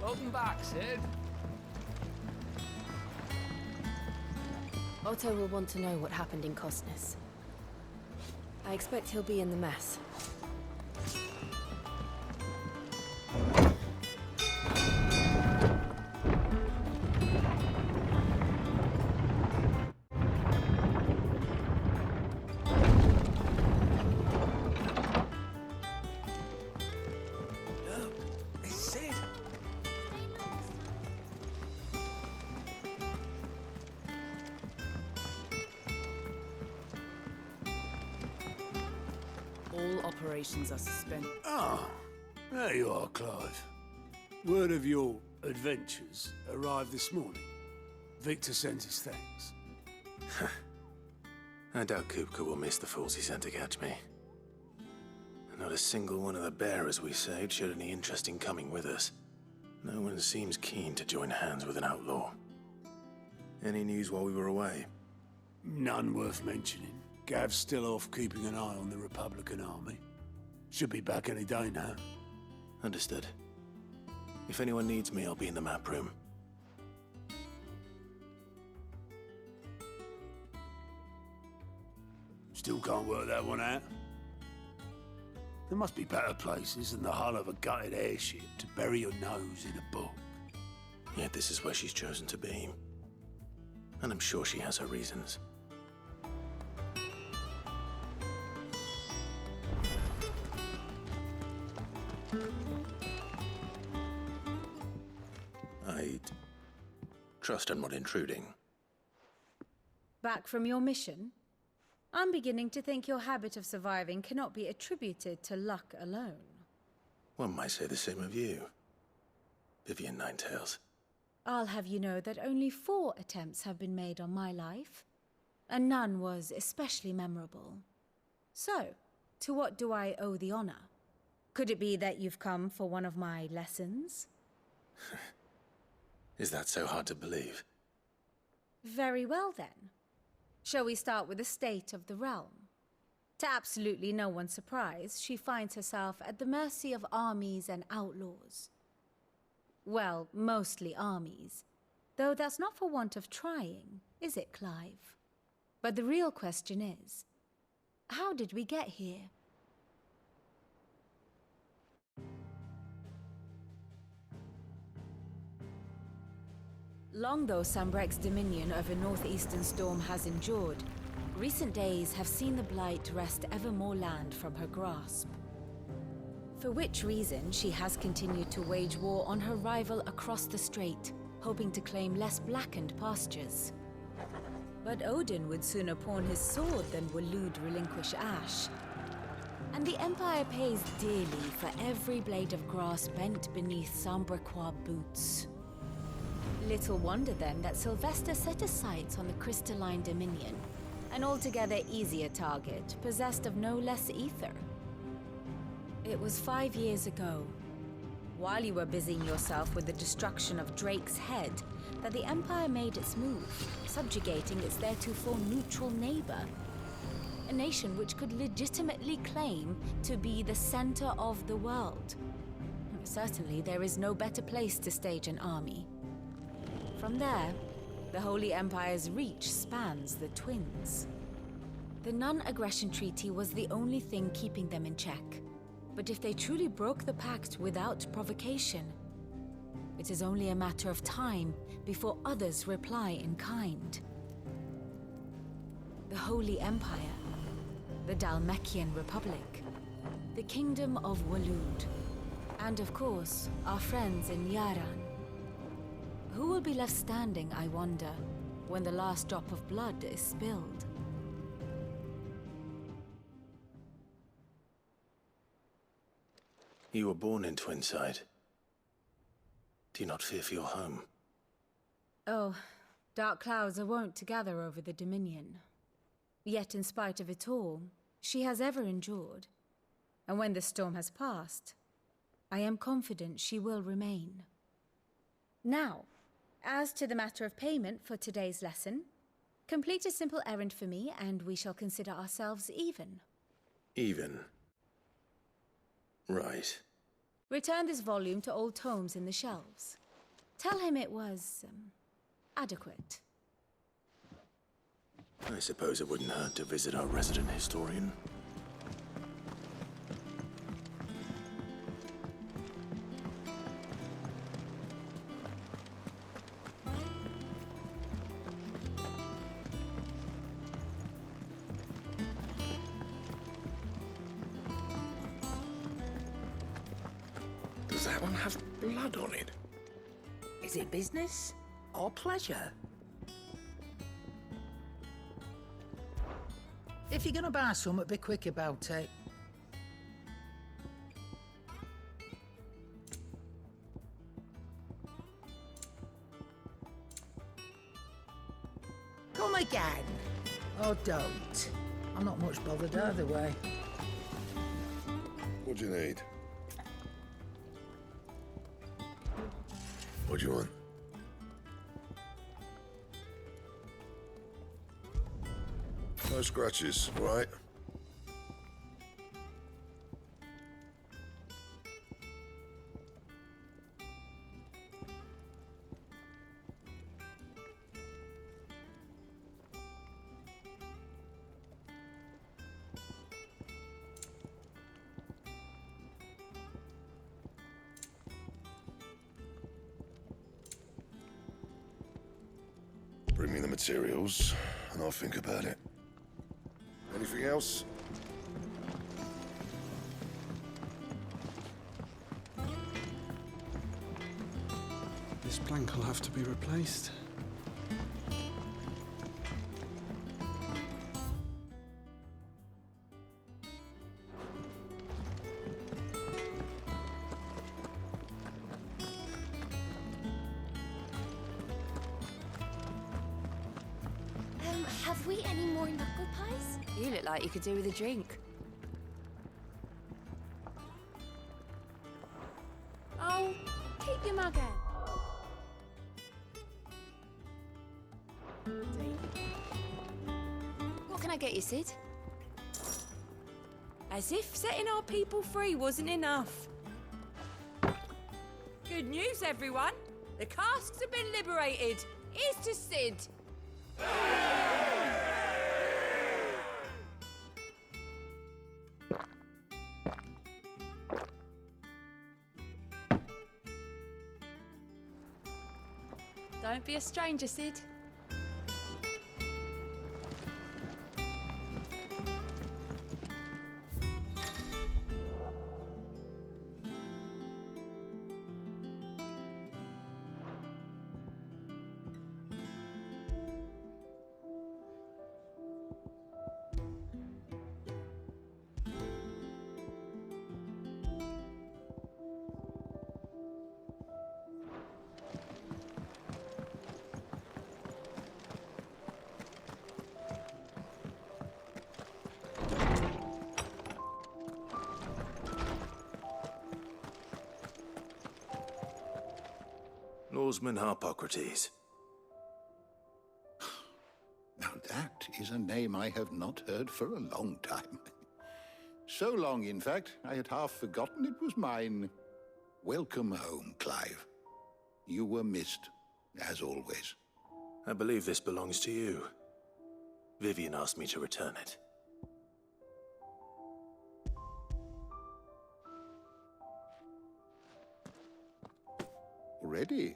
Welcome back, Sid. Otto will want to know what happened in Cosnes. I expect he'll be in the mess. All operations are suspended. Ah, there you are, Clive. Word of your adventures arrived this morning. Victor sends his thanks. I doubt Kupka will miss the fools he sent to catch me. Not a single one of the bearers we saved showed any interest in coming with us. No one seems keen to join hands with an outlaw. Any news while we were away? None worth mentioning. Gav's still off keeping an eye on the Republican army. Should be back any day now. Understood. If anyone needs me, I'll be in the map room. Still can't work that one out. There must be better places than the hull of a gutted airship to bury your nose in a book. Yet this is where she's chosen to be. And I'm sure she has her reasons. I'd trust I'm not intruding. Back from your mission? I'm beginning to think your habit of surviving cannot be attributed to luck alone. One might say the same of you, Vivian Ninetails. I'll have you know that only 4 attempts have been made on my life, and none was especially memorable. So, to what do I owe the honor? Could it be that you've come for one of my lessons? Is that so hard to believe? Very well then. Shall we start with the state of the realm? To absolutely no one's surprise, she finds herself at the mercy of armies and outlaws. Well, mostly armies. Though that's not for want of trying, is it, Clive? But the real question is, how did we get here? Long though Sambrek's dominion over northeastern Storm has endured, recent days have seen the Blight wrest ever more land from her grasp. For which reason she has continued to wage war on her rival across the strait, hoping to claim less blackened pastures. But Odin would sooner pawn his sword than Waloed relinquish Ash. And the Empire pays dearly for every blade of grass bent beneath Sambrequois boots. Little wonder then that Sylvester set his sights on the crystalline dominion, an altogether easier target, possessed of no less ether. It was 5 years ago, while you were busying yourself with the destruction of Drake's head, that the Empire made its move, subjugating its theretofore neutral neighbor. A nation which could legitimately claim to be the center of the world. Certainly, there is no better place to stage an army. From there, the Holy Empire's reach spans the Twins. The non-aggression treaty was the only thing keeping them in check. But if they truly broke the pact without provocation, it is only a matter of time before others reply in kind. The Holy Empire, the Dhalmekian Republic, the Kingdom of Waloed, and of course, our friends in Yaran. Who will be left standing, I wonder, when the last drop of blood is spilled? You were born in Twinside. Do you not fear for your home? Oh, dark clouds are wont to gather over the Dominion. Yet in spite of it all, she has ever endured. And when the storm has passed, I am confident she will remain. Now, as to the matter of payment for today's lesson, complete a simple errand for me and we shall consider ourselves even. Even. Right. Return this volume to old tomes in the shelves. Tell him it was, adequate. I suppose it wouldn't hurt to visit our resident historian. Does that one have blood on it? Is it business or pleasure? If you're gonna buy something, be quick about it. Come again. Or don't. I'm not much bothered either way. What do you need? What do you want? No scratches, right? Bring me the materials, and I'll think about it. Anything else? This plank will have to be replaced. Have we any more knuckle pies? You look like you could do with a drink. Oh, keep your mug out. What can I get you, Sid? As if setting our people free wasn't enough. Good news, everyone. The casks have been liberated. Here's to Sid. Don't be a stranger, Sid. Norseman Harpocrates. Now that is a name I have not heard for a long time. So long, in fact, I had half forgotten it was mine. Welcome home, Clive. You were missed, as always. I believe this belongs to you. Vivian asked me to return it. Already?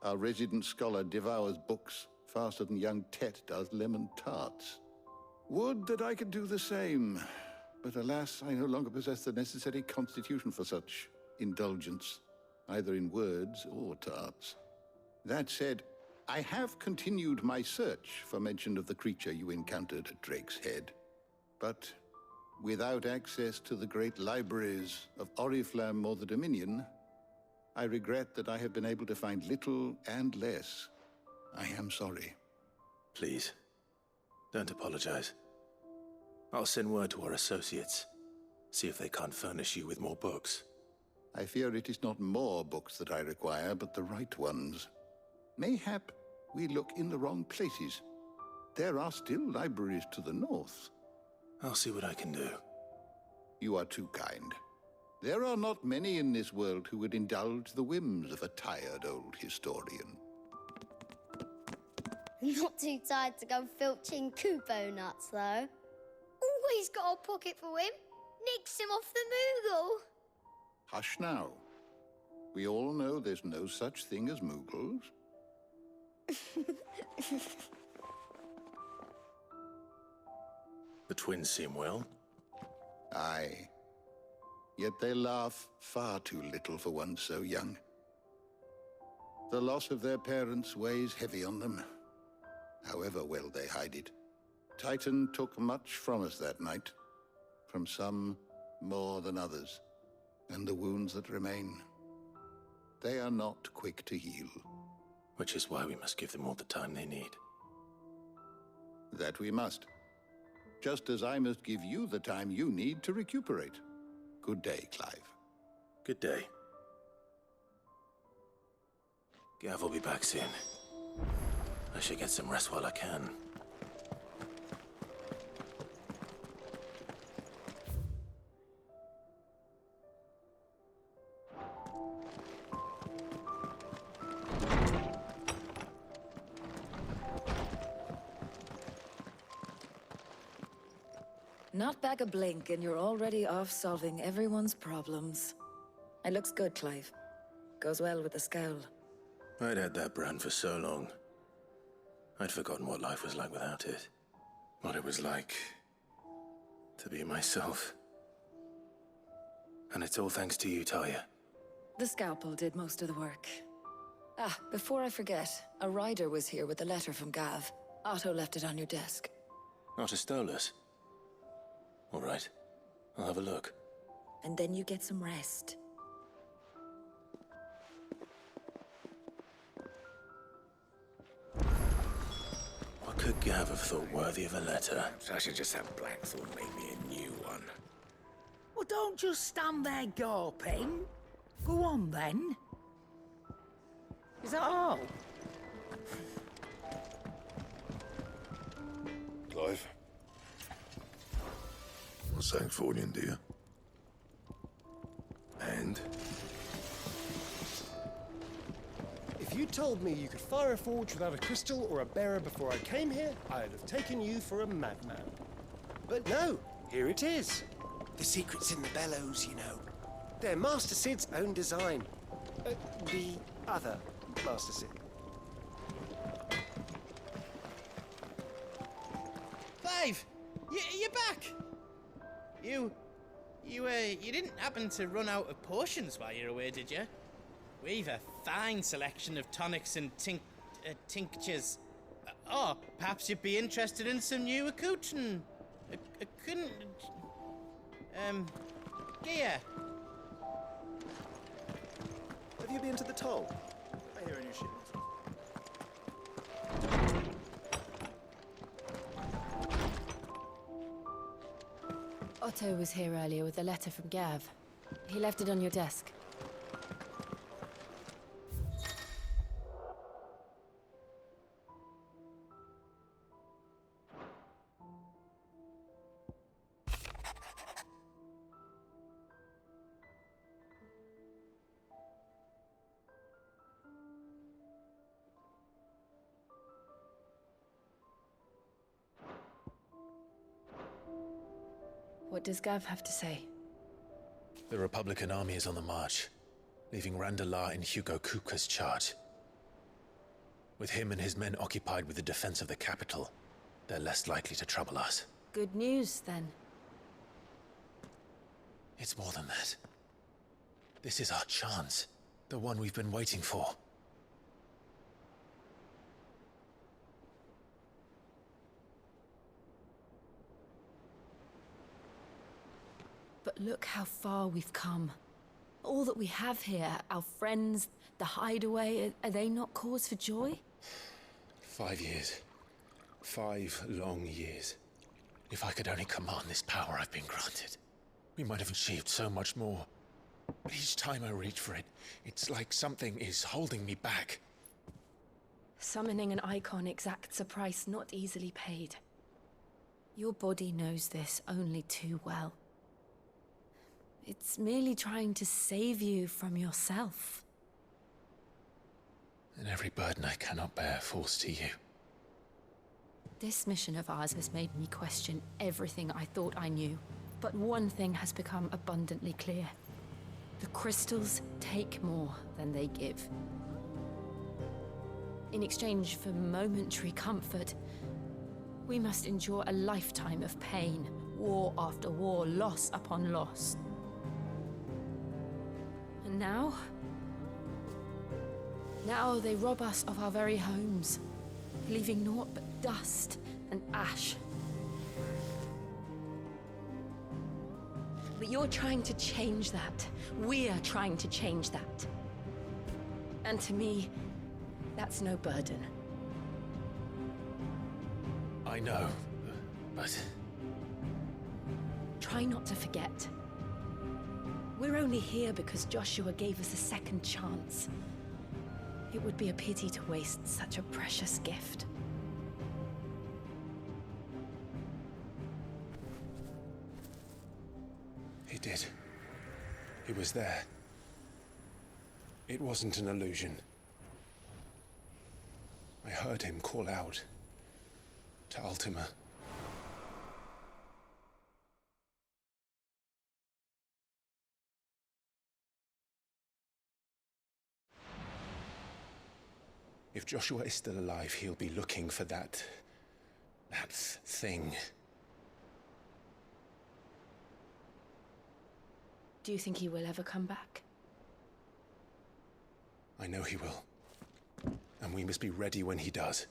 Our resident scholar devours books faster than young Tet does lemon tarts. Would that I could do the same. But alas, I no longer possess the necessary constitution for such indulgence, either in words or tarts. That said, I have continued my search for mention of the creature you encountered at Drake's Head. But without access to the great libraries of Oriflamme or the Dominion, I regret that I have been able to find little and less. I am sorry. Please, don't apologize. I'll send word to our associates. See if they can't furnish you with more books. I fear it is not more books that I require, but the right ones. Mayhap we look in the wrong places. There are still libraries to the north. I'll see what I can do. You are too kind. There are not many in this world who would indulge the whims of a tired old historian. Not too tired to go filching Kupo nuts, though. Always got a pocket for him. Nicks him off the Moogle. Hush now. We all know there's no such thing as Moogles. The twins seem well. Aye. Yet they laugh far too little for one so young. The loss of their parents weighs heavy on them, however well they hide it. Titan took much from us that night, from some more than others, and the wounds that remain, they are not quick to heal. Which is why we must give them all the time they need. That we must. Just as I must give you the time you need to recuperate. Good day, Clive. Good day. Gav will be back soon. I should get some rest while I can. Not back a blink, and you're already off solving everyone's problems. It looks good, Clive. Goes well with the scowl. I'd had that brand for so long. I'd forgotten what life was like without it. What it was like to be myself. And it's all thanks to you, Talia. The scalpel did most of the work. Ah, before I forget, a rider was here with a letter from Gav. Otto left it on your desk. Otto stole us. All right. I'll have a look. And then you get some rest. What could Gav have thought worthy of a letter? Perhaps I should just have Blackthorn make me a new one. Well, don't just stand there gawping. Go on, then. Is that all? Clive? What's that for you, dear? And? If you told me you could fire a forge without a crystal or a bearer before I came here, I'd have taken you for a madman. But no, here it is. The secret's in the bellows, you know. They're Master Sid's own design. The other Master Sid. Clive! You're back! You didn't happen to run out of potions while you're away, did you? We've a fine selection of tonics and tinctures. Oh, perhaps you'd be interested in some new accoutrement. Gear. Have you been to the toll? I hear a new shipment. Otto was here earlier with a letter from Gav. He left it on your desk. What does Gav have to say? The Republican army is on the march, leaving Randalar in Hugo Kupka's charge. With him and his men occupied with the defense of the capital, they're less likely to trouble us. Good news, then. It's more than that. This is our chance, the one we've been waiting for. But look how far we've come. All that we have here, our friends, the hideaway, are they not cause for joy? 5 years. 5 long years. If I could only command this power I've been granted, we might have achieved so much more. But each time I reach for it, it's like something is holding me back. Summoning an icon exacts a price not easily paid. Your body knows this only too well. It's merely trying to save you from yourself. And every burden I cannot bear falls to you. This mission of ours has made me question everything I thought I knew. But one thing has become abundantly clear. The crystals take more than they give. In exchange for momentary comfort, we must endure a lifetime of pain, war after war, loss upon loss. And now they rob us of our very homes, leaving naught but dust and ash. But you're trying to change that. We're trying to change that. And to me, that's no burden. I know, but... Try not to forget. We're only here because Joshua gave us a second chance. It would be a pity to waste such a precious gift. He did. He was there. It wasn't an illusion. I heard him call out to Ultima. If Joshua is still alive, he'll be looking for that thing. Do you think he will ever come back? I know he will. And we must be ready when he does.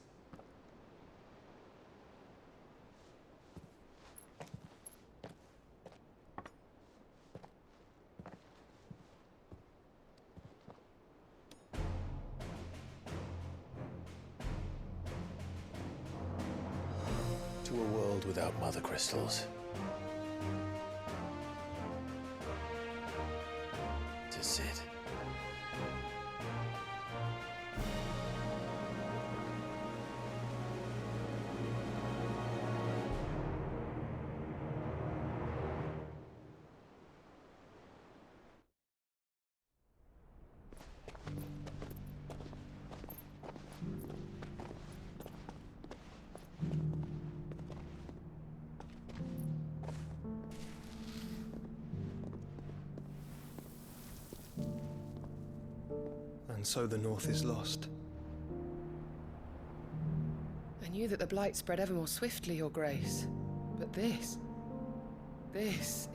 To a world without mother crystals. To Sid. And so the North is lost. I knew that the Blight spread ever more swiftly, Your Grace. But this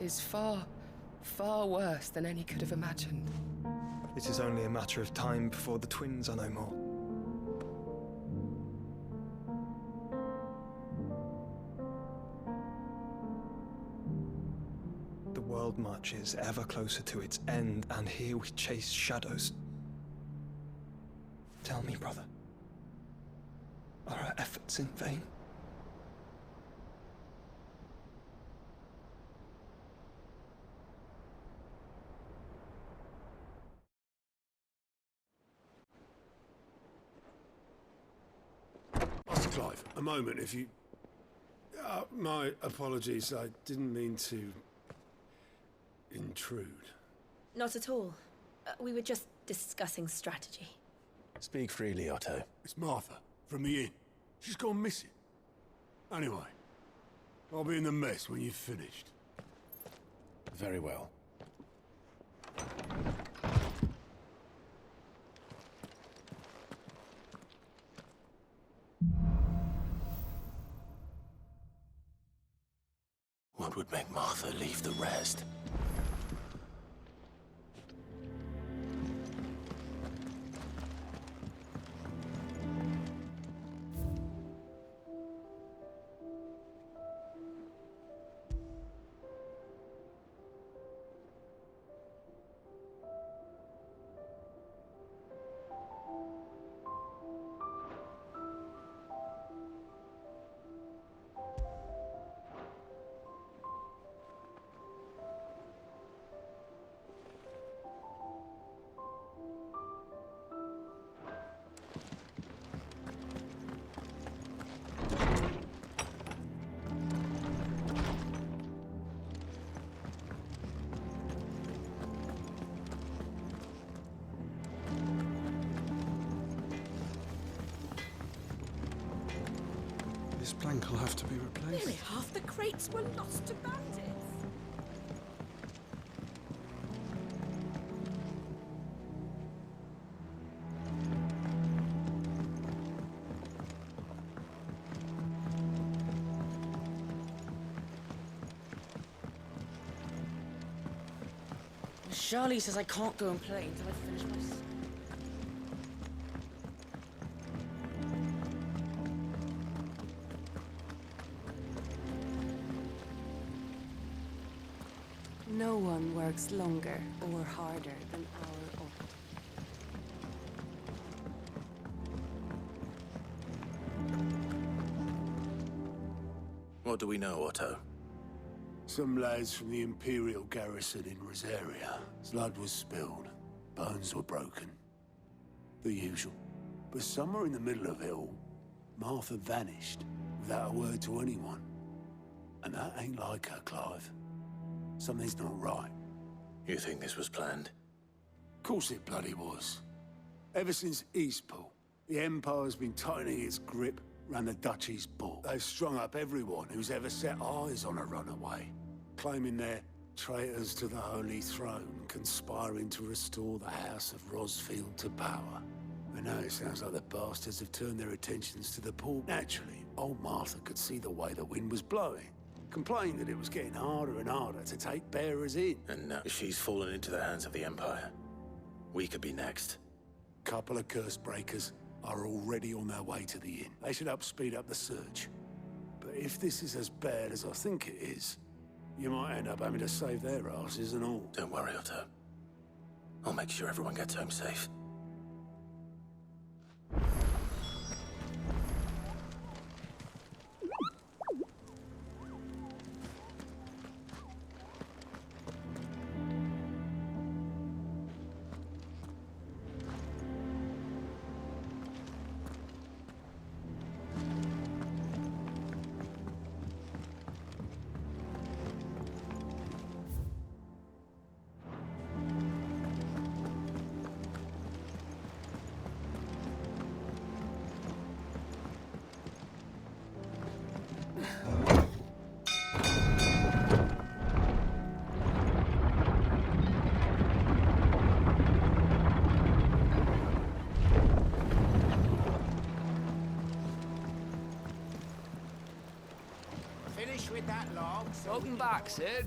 is far, far worse than any could have imagined. It is only a matter of time before the twins are no more. The world marches ever closer to its end, and here we chase shadows. Tell me, brother, are our efforts in vain? Master Clive, a moment, if you... my apologies, I didn't mean to... intrude. Not at all. We were just discussing strategy. Speak freely, Otto. It's Martha, from the inn. She's gone missing. Anyway, I'll be in the mess when you've finished. Very well. What would make Martha leave the rest? plank will have to be replaced. Nearly half the crates were lost to bandits. Charlie says I can't go and play until I finish my... No one works longer or harder than our own. What do we know, Otto? Some lads from the Imperial garrison in Rosaria. Blood was spilled. Bones were broken. The usual. But somewhere in the middle of it all, Martha vanished without a word to anyone. And that ain't like her, Clive. Something's not right. You think this was planned? Of course it bloody was. Ever since Eastpool, the Empire's been tightening its grip round the Duchy's bull. They've strung up everyone who's ever set eyes on a runaway, claiming they're traitors to the Holy Throne, conspiring to restore the House of Rosfield to power. But now it sounds like the bastards have turned their attentions to the poor. Naturally, old Martha could see the way the wind was blowing, complained that it was getting harder and harder to take bearers in. And now she's fallen into the hands of the Empire. We could be next. Couple of curse breakers are already on their way to the inn. They should speed up the search. But if this is as bad as I think it is, you might end up having to save their asses and all. Don't worry, Otto. I'll make sure everyone gets home safe. With that log, so welcome back, Sid.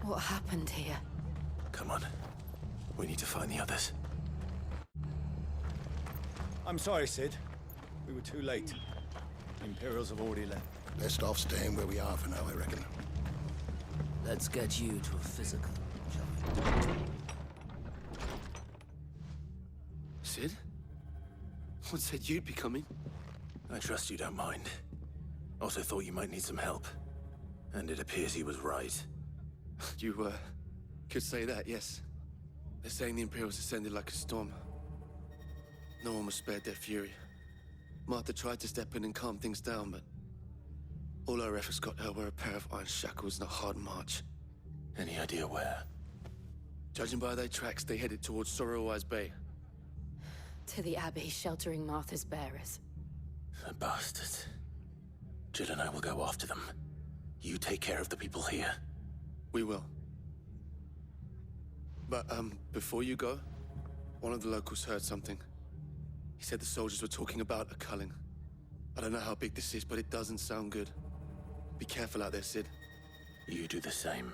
What happened here? Come on. We need to find the others. I'm sorry, Sid. We were too late. The Imperials have already left. Best off staying where we are for now, I reckon. Let's get you to a physical, shall we? Sid? What said you'd be coming? I trust you don't mind. Also thought you might need some help. And it appears he was right. You, could say that, yes. They're saying the Imperials descended like a storm. No one was spared their fury. Martha tried to step in and calm things down, but all her efforts got her were a pair of iron shackles and a hard march. Any idea where? Judging by their tracks, they headed towards Sorrowwise Bay. To the Abbey sheltering Martha's bearers. The bastards. Jill and I will go after them. You take care of the people here. We will. But, before you go, one of the locals heard something. He said the soldiers were talking about a culling. I don't know how big this is, but it doesn't sound good. Be careful out there, Sid. You do the same.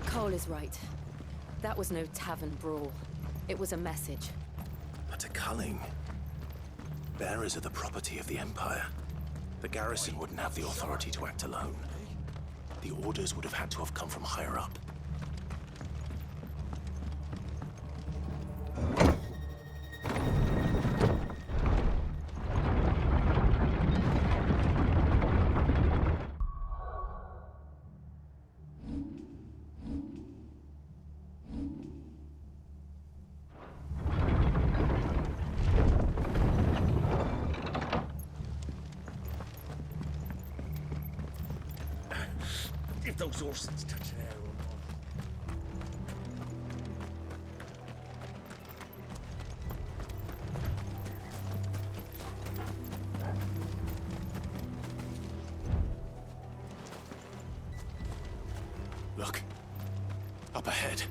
Cole is right. That was no tavern brawl. It was a message. But a culling. Bearers are the property of the Empire. The garrison wouldn't have the authority to act alone. The orders would have had to have come from higher up. if those horses touch an arrow. Look. Up ahead.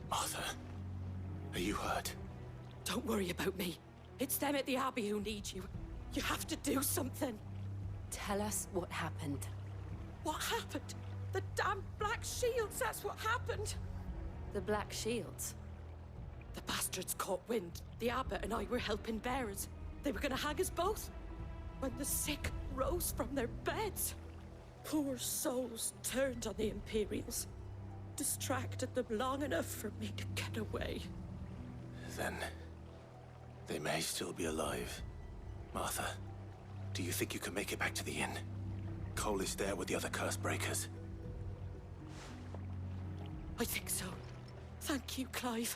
Martha, are you hurt? Don't worry about me. It's them at the Abbey who need you. You have to do something. Tell us what happened. What happened? The damn Black Shields, that's what happened. The Black Shields? The bastards caught wind. The abbot and I were helping bearers. They were gonna hang us both. When the sick rose from their beds. Poor souls turned on the Imperials. Distracted them long enough for me to get away. Then they may still be alive. Martha, do you think you can make it back to the inn? Cole is there with the other curse breakers. I think so. Thank you, Clive.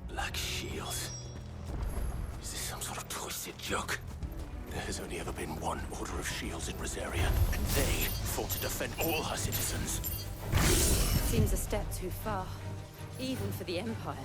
Black Shields? Is this some sort of twisted joke? There has only ever been one Order of Shields in Rosaria, and they fought to defend all her citizens. Seems a step too far, even for the Empire.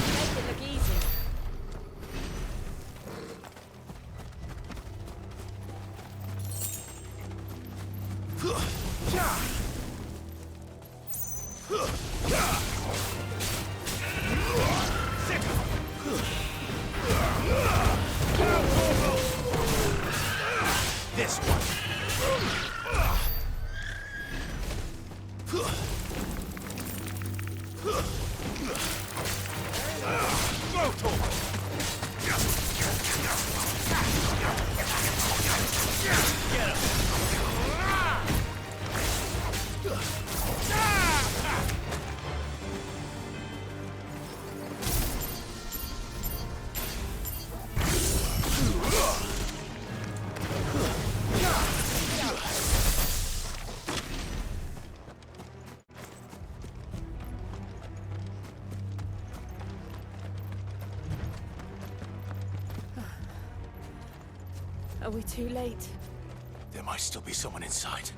Make it look easy. This one. Are we too late? There might still be someone inside.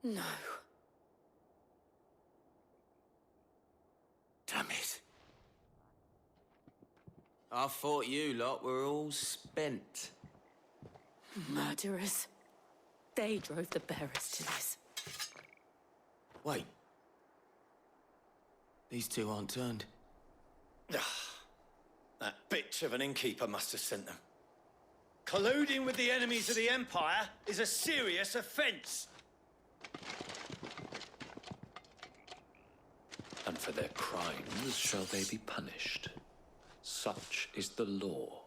No. Damn it. I thought you lot were all spent. Murderers. They drove the bearers to this. Wait. These two aren't turned. That bitch of an innkeeper must have sent them. Colluding with the enemies of the Empire is a serious offense. And for their crimes shall they be punished. Such is the law.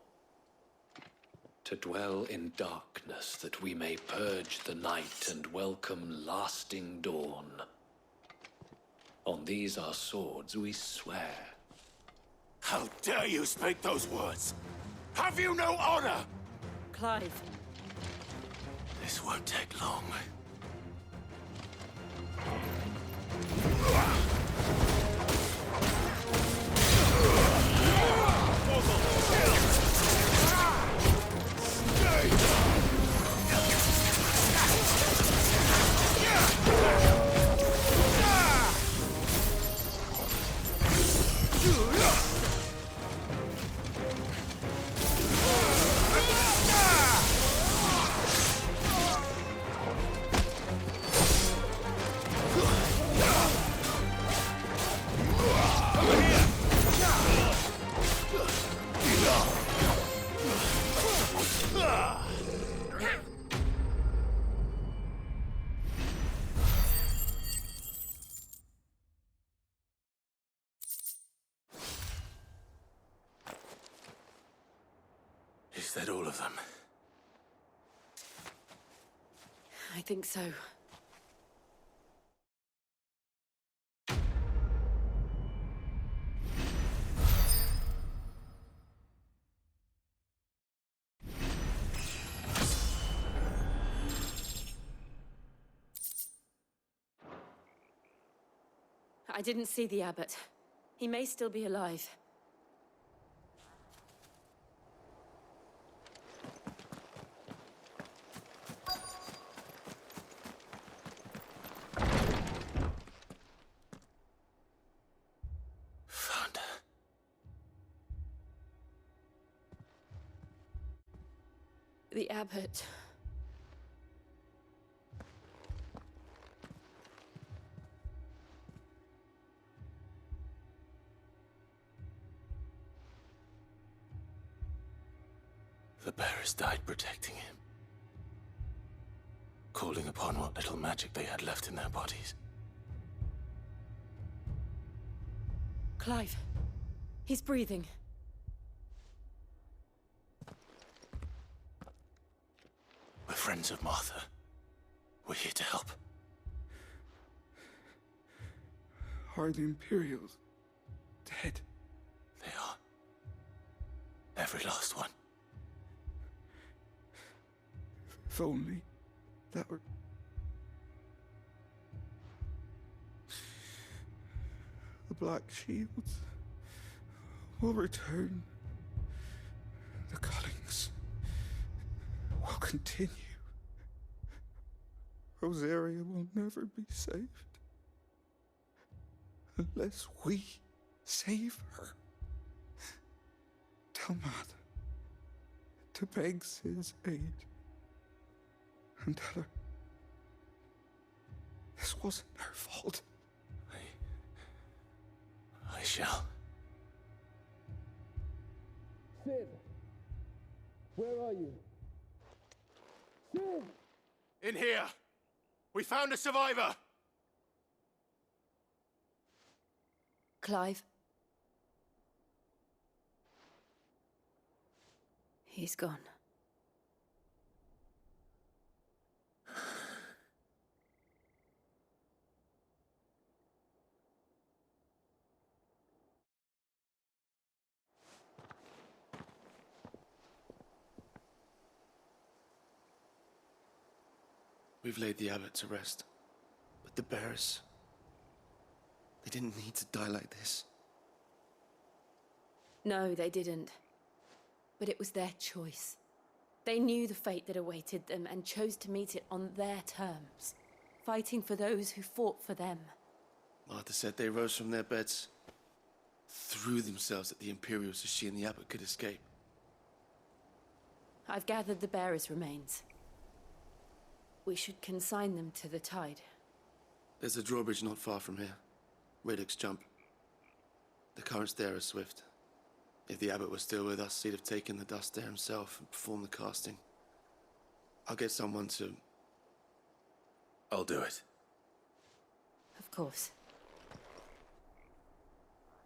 To dwell in darkness that we may purge the night and welcome lasting dawn. On these our swords we swear. How dare you speak those words? Have you no honor? Clive. This won't take long. that all of them? I think so. I didn't see the abbot. He may still be alive. Found her. The abbot. The bearers died protecting him, calling upon what little magic they had left in their bodies. Clive. He's breathing. We're friends of Martha. We're here to help. Are the Imperials dead? They are. Every last one. If only that were... The Black Shields will return. The cuttings will continue. Rosaria will never be saved unless we save her. Tell Matt to beg his aid. And tell her this wasn't her fault. I shall. Sid! Where are you? Sid! In here! We found a survivor! Clive. He's gone. We've laid the abbot to rest. But the bearers... they didn't need to die like this. No, they didn't. But it was their choice. They knew the fate that awaited them and chose to meet it on their terms, fighting for those who fought for them. Martha said they rose from their beds, threw themselves at the Imperials so she and the abbot could escape. I've gathered the bearers' remains. We should consign them to the tide. There's a drawbridge not far from here. Radix Jump. The currents there are swift. If the abbot was still with us, he'd have taken the dust there himself and performed the casting. I'll get someone to... I'll do it. Of course.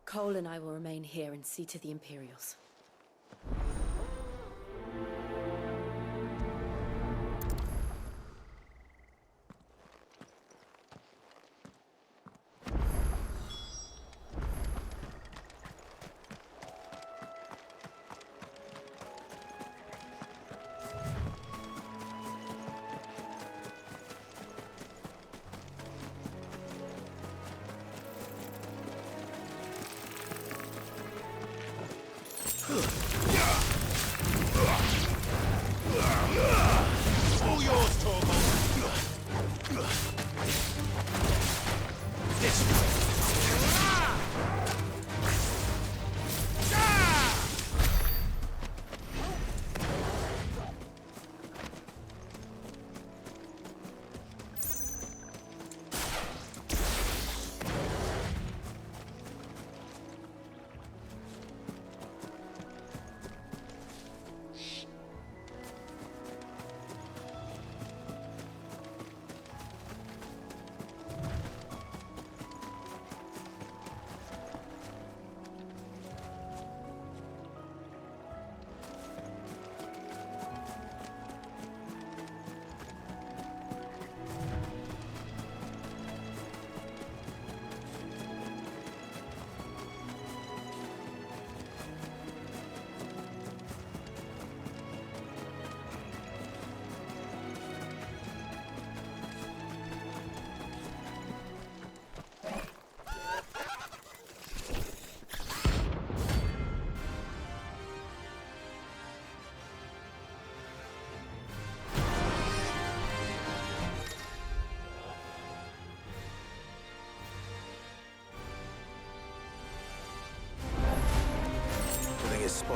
Cole and I will remain here and see to the Imperials. All yours, Torvald. This way.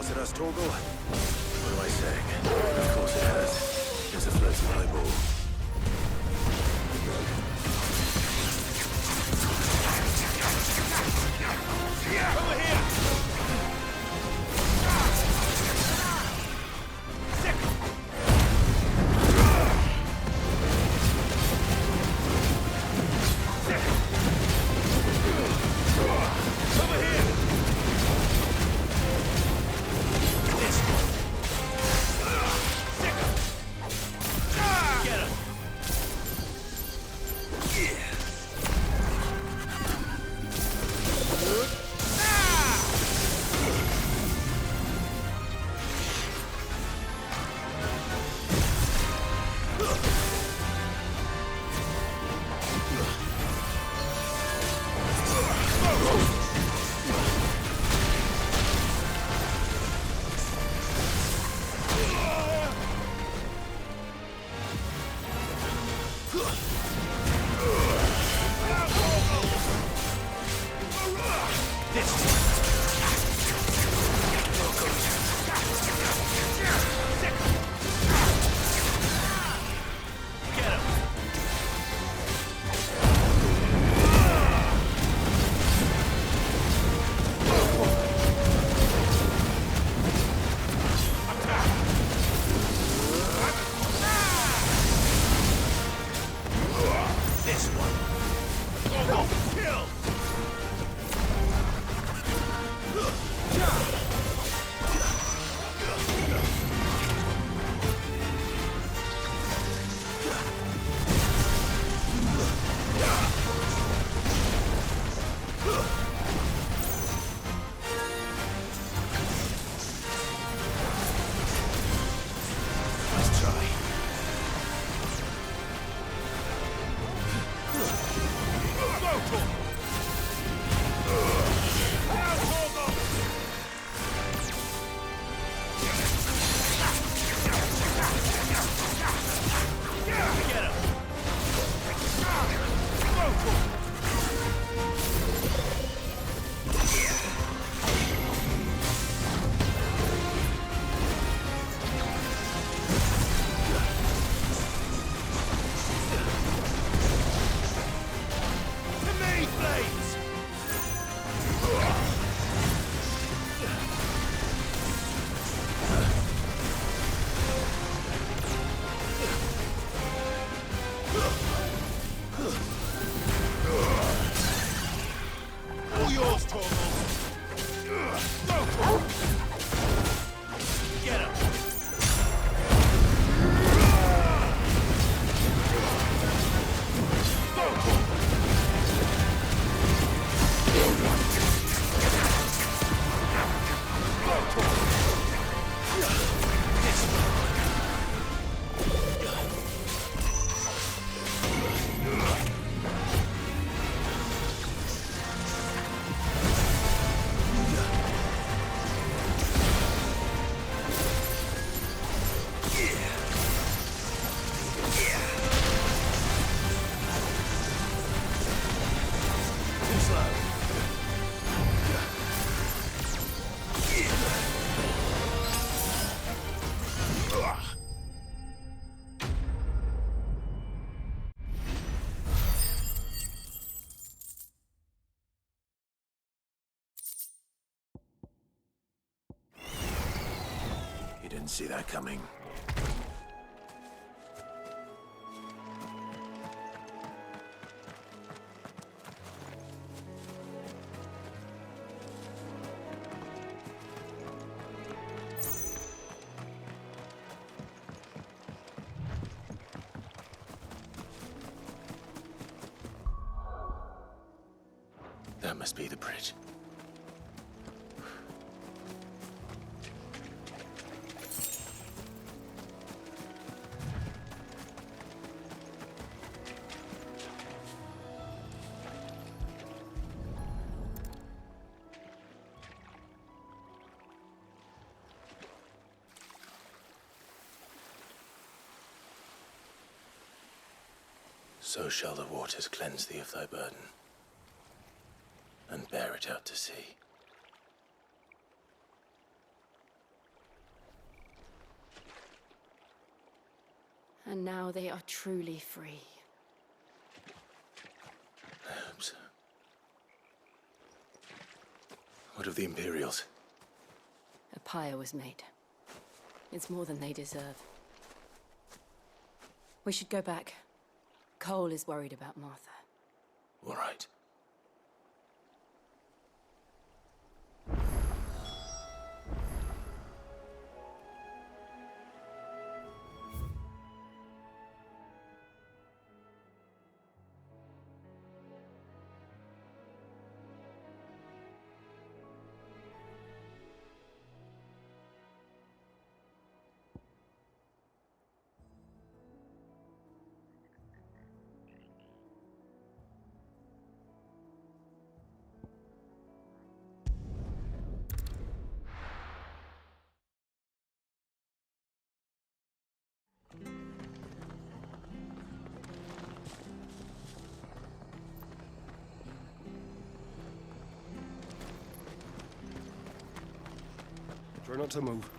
spotted us, Torgal? What am I saying? Of course it has. There's a floating eyeball. Over here! Didn't see that coming. That must be the bridge. So shall the waters cleanse thee of thy burden, and bear it out to sea. And now they are truly free. I hope so. What of the Imperials? A pyre was made. It's more than they deserve. We should go back. Cole is worried about Martha. All right. Try not to move.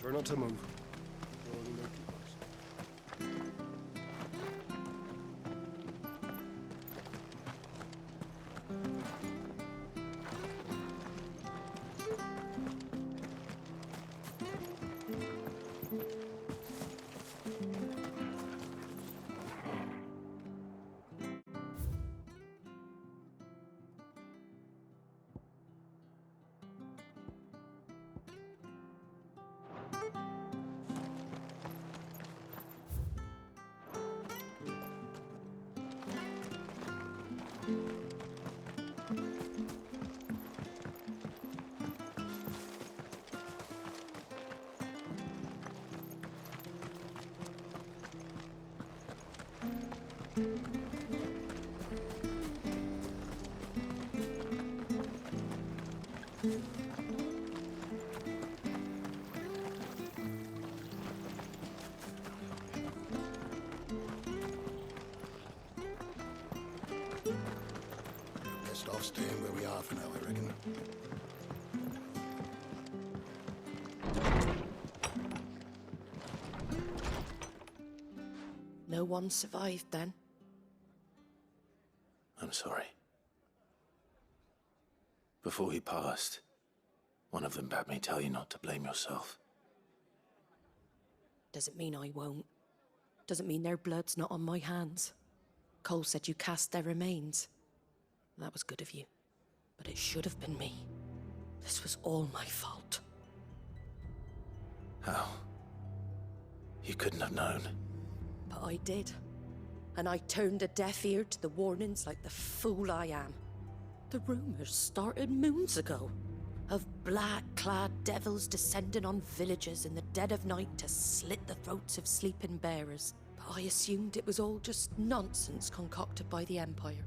Try not to move. Best off staying where we are for now, I reckon. No one survived then? I'm sorry. Before he passed, one of them bade me tell you not to blame yourself. Doesn't mean I won't. Doesn't mean their blood's not on my hands. Cole said you cast their remains. That was good of you. But it should have been me. This was all my fault. How? You couldn't have known. But I did. And I turned a deaf ear to the warnings like the fool I am. The rumors started moons ago. Of black-clad devils descending on villages in the dead of night to slit the throats of sleeping bearers. But I assumed it was all just nonsense concocted by the Empire.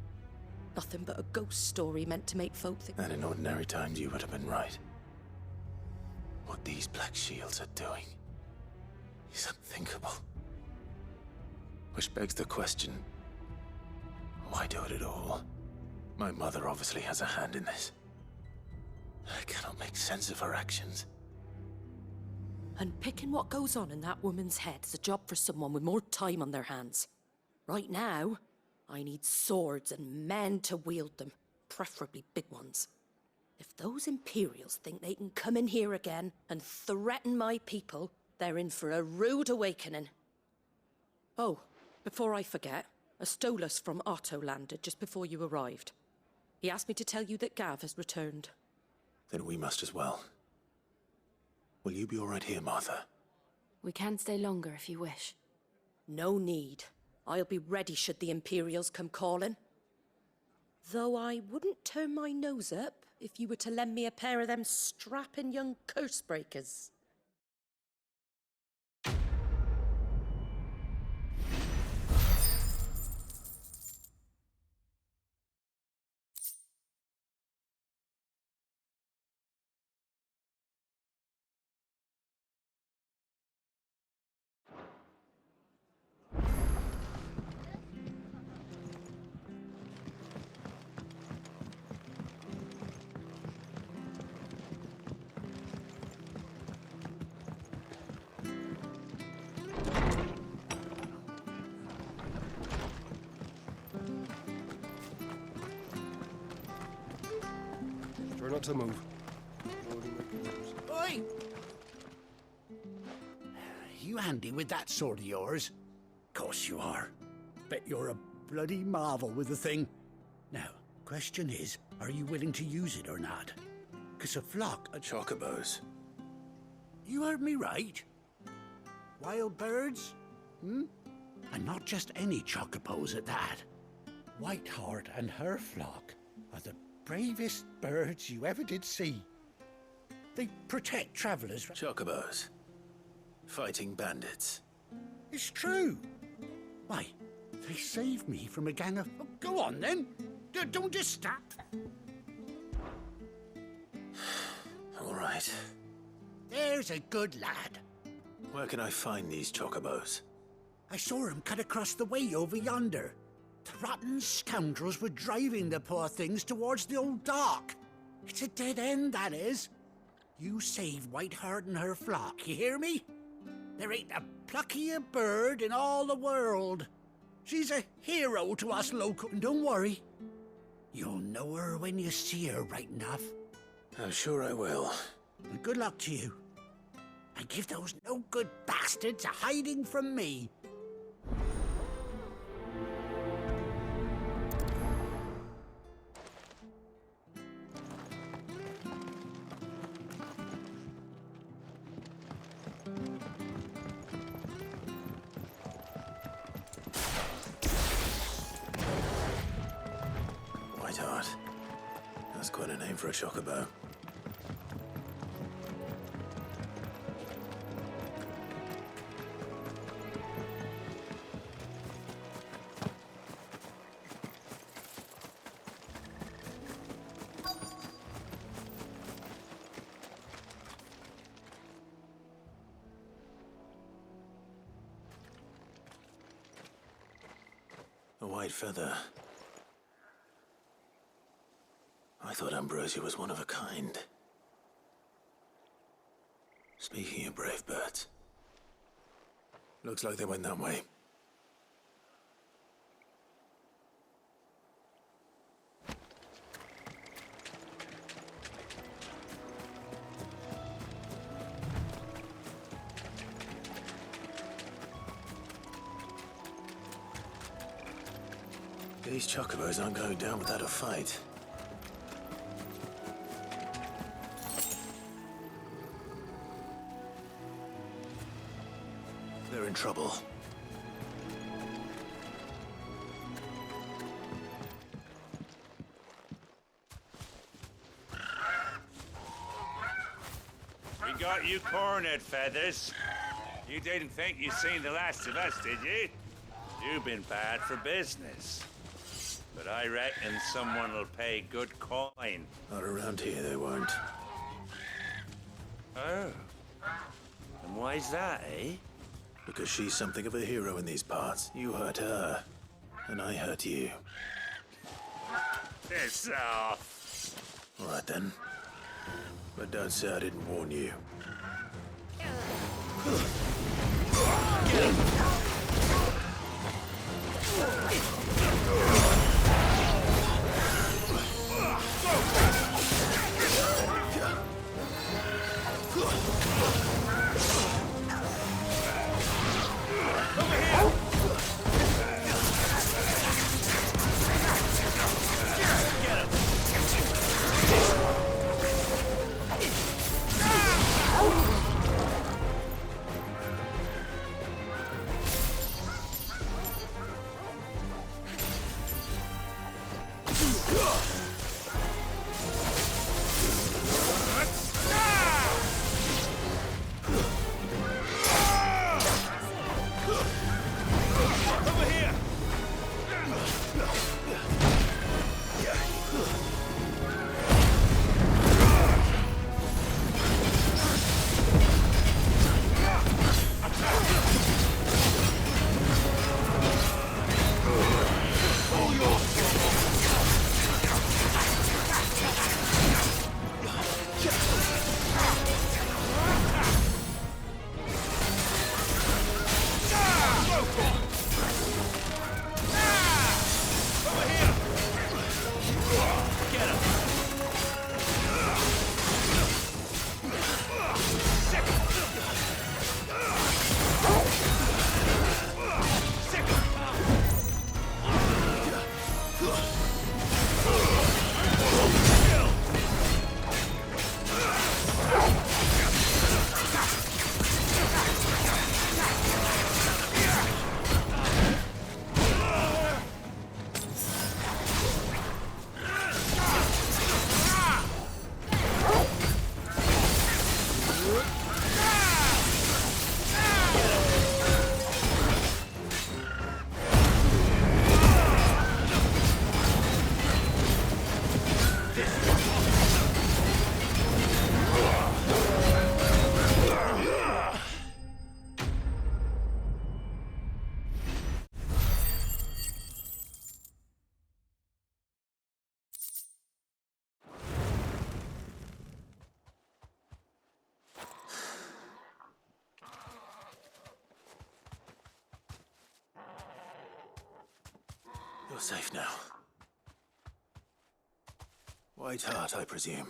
Nothing but a ghost story meant to make folk think... And in ordinary times you would have been right. What these Black Shields are doing is unthinkable. Which begs the question, why do it at all? My mother obviously has a hand in this. I cannot make sense of her actions. Unpicking what goes on in that woman's head is a job for someone with more time on their hands. Right now, I need swords and men to wield them, preferably big ones. If those Imperials think they can come in here again and threaten my people, they're in for a rude awakening. Oh, before I forget, a Stolas from Otto landed just before you arrived. He asked me to tell you that Gav has returned. Then we must as well. Will you be all right here, Martha? We can stay longer if you wish. No need. I'll be ready should the Imperials come calling. Though I wouldn't turn my nose up if you were to lend me a pair of them strapping young curse breakers. Try not to move. Oi! You handy with that sword of yours? Course you are. Bet you're a bloody marvel with the thing. Now, question is, are you willing to use it or not? 'Cause a flock of chocobos. You heard me right. Wild birds? Hmm? And not just any chocobos at that. Whiteheart and her flock are the bravest birds you ever did see. They protect travellers. Chocobos. Fighting bandits. It's true. Why, they saved me from a gang of... Oh, go on, then. Don't just stop. All right. There's a good lad. Where can I find these chocobos? I saw him cut across the way over yonder. The rotten scoundrels were driving the poor things towards the old dock. It's a dead end, that is. You save Whiteheart and her flock, you hear me? There ain't a pluckier bird in all the world. She's a hero to us local. And don't worry, you'll know her when you see her right enough. I'm sure I will. And good luck to you. And give those no-good bastards a hiding from me. Whiteheart. That's quite a name for a chocobo. A white feather. I thought Ambrosia was one of a kind. Speaking of brave birds, looks like they went that way. These chocobos aren't going down without a fight. They're in trouble. We got you cornered, Feathers. You didn't think you'd seen the last of us, did you? You've been bad for business. But I reckon someone will pay good coin. Not around here, they won't. Oh. And why's that, eh? Because she's something of a hero in these parts. You hurt her, and I hurt you. Piss off. All right then. But don't say I didn't warn you. Get him! You're safe now. White Heart, I presume.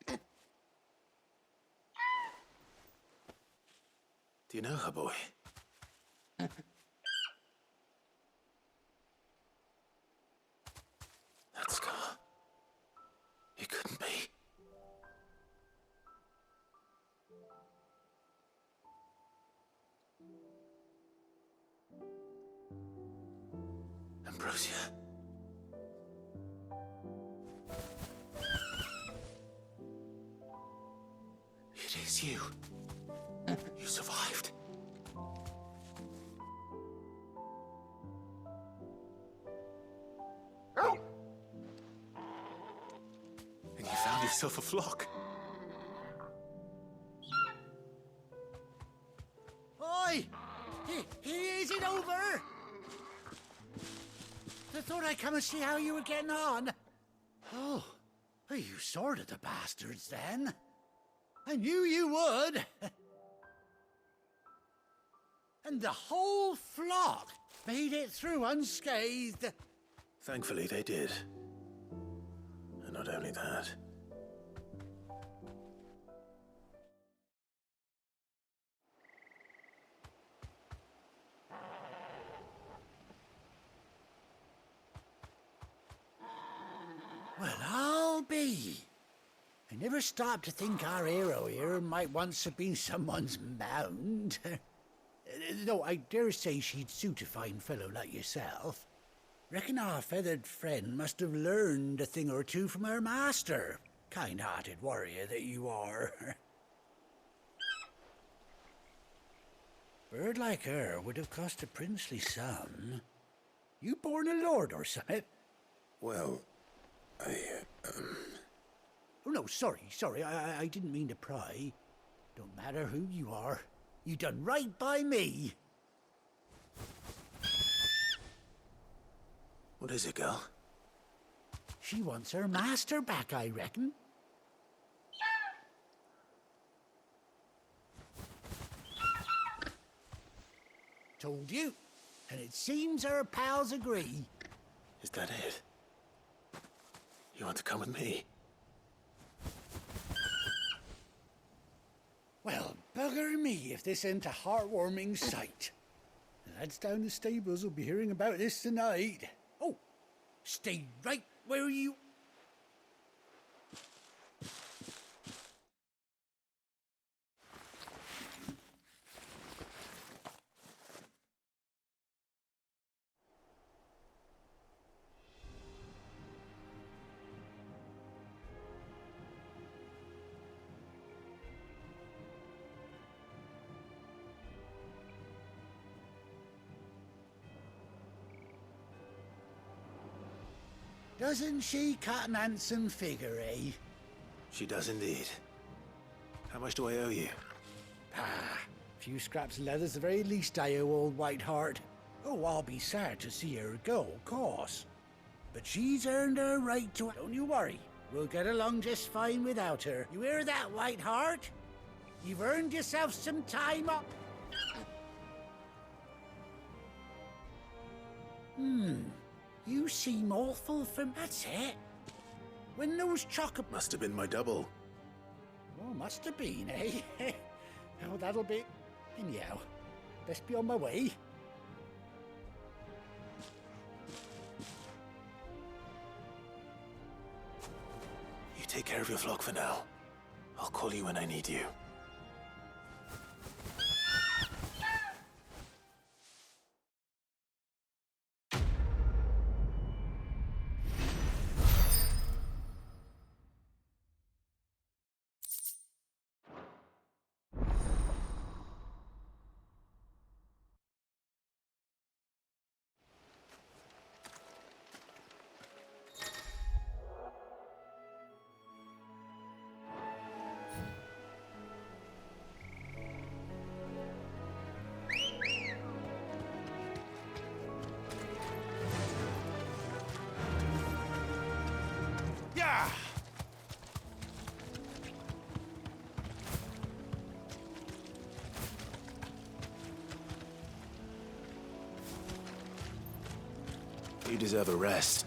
Do you know her, boy? That scar. It couldn't be. Ambrosia. It is you. You survived. And you found yourself a flock. Oi! Is it over? I thought I'd come and see how you were getting on. Oh, you sorted the bastards then. I knew you would. And the whole flock made it through unscathed. Thankfully, they did. And not only that. Well, I'll be. I never stopped to think our hero here might once have been someone's mount. Though I dare say she'd suit a fine fellow like yourself. Reckon our feathered friend must have learned a thing or two from her master. Kind-hearted warrior that you are. Bird like her would have cost a princely sum. You born a lord or something? Well, Oh, no, sorry. I didn't mean to pry. Don't matter who you are, you done right by me. What is it, girl? She wants her master back, I reckon. Told you. And it seems our pals agree. Is that it? You want to come with me? Well, bugger me if this ain't a heartwarming sight. The lads down the stables will be hearing about this tonight. Oh, stay right where you... Doesn't she cut an handsome figure, eh? She does indeed. How much do I owe you? Ah, a few scraps of leather's the very least I owe old Whiteheart. Oh, I'll be sad to see her go, of course. But she's earned her right to... Don't you worry. We'll get along just fine without her. You hear that, Whiteheart? You've earned yourself some time up. You seem awful from... That's it. When those chocolate... Must have been my double. Oh, must have been, eh? Oh, that'll be... Anyhow, best be on my way. You take care of your flock for now. I'll call you when I need you. Yeah! You deserve a rest.